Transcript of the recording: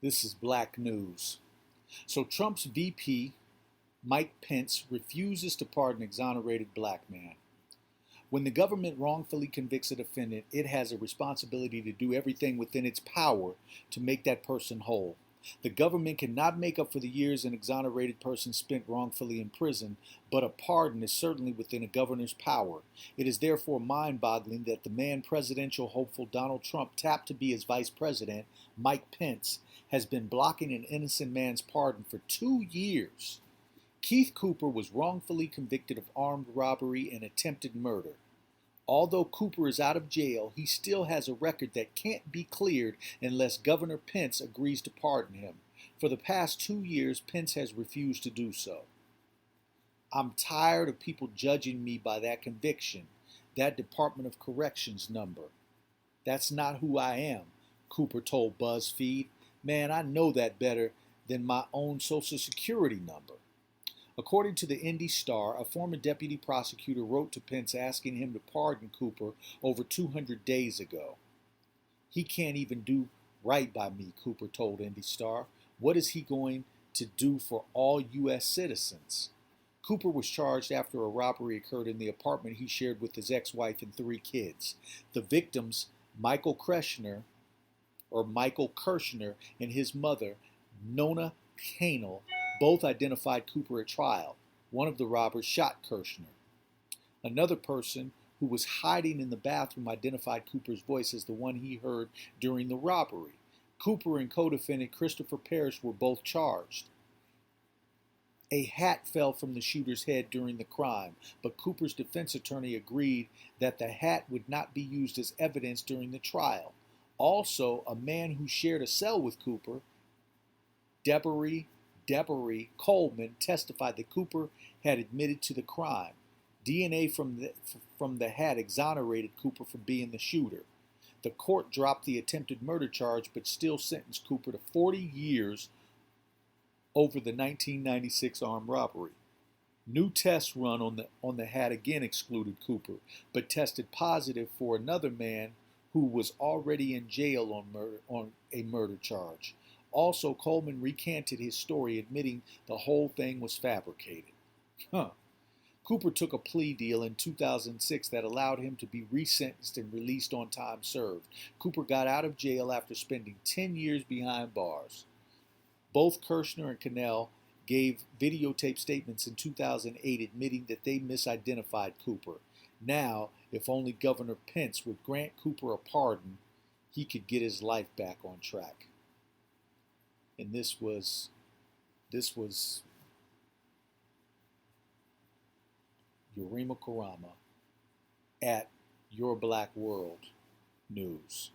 This is black news. So Trump's VP, Mike Pence, refuses to pardon exonerated black man. When the government wrongfully convicts a defendant, it has a responsibility to do everything within its power to make that person whole. The government cannot make up for the years an exonerated person spent wrongfully in prison, but a pardon is certainly within a governor's power. It is therefore mind-boggling that the man presidential hopeful Donald Trump tapped to be his vice president, Mike Pence, has been blocking an innocent man's pardon for 2 years. Keith Cooper was wrongfully convicted of armed robbery and attempted murder. Although Cooper is out of jail, he still has a record that can't be cleared unless Governor Pence agrees to pardon him. For the past 2 years, Pence has refused to do so. I'm tired of people judging me by that conviction, that Department of Corrections number. That's not who I am, Cooper told BuzzFeed. Man, I know that better than my own Social Security number. According to the Indy Star, a former deputy prosecutor wrote to Pence asking him to pardon Cooper over 200 days ago. He can't even do right by me, Cooper told Indy Star. What is he going to do for all U.S. citizens? Cooper was charged after a robbery occurred in the apartment he shared with his ex-wife and 3 kids. The victims, Michael Kirshner, and his mother, Nona Canel, both identified Cooper at trial. One of the robbers shot Kirshner. Another person who was hiding in the bathroom identified Cooper's voice as the one he heard during the robbery. Cooper and co-defendant Christopher Parrish were both charged. A hat fell from the shooter's head during the crime, but Cooper's defense attorney agreed that the hat would not be used as evidence during the trial. Also, a man who shared a cell with Cooper, Deborah Coleman, testified that Cooper had admitted to the crime. DNA from the hat exonerated Cooper from being the shooter. The court dropped the attempted murder charge but still sentenced Cooper to 40 years over the 1996 armed robbery. New tests run on the hat again excluded Cooper, but tested positive for another man who was already in jail on a murder charge. Also, Coleman recanted his story, admitting the whole thing was fabricated. Cooper took a plea deal in 2006 that allowed him to be resentenced and released on time served. Cooper got out of jail after spending 10 years behind bars. Both Kirshner and Cannell gave videotape statements in 2008 admitting that they misidentified Cooper. Now, if only Governor Pence would grant Cooper a pardon, he could get his life back on track. And this was Yurima Karama at Your Black World News.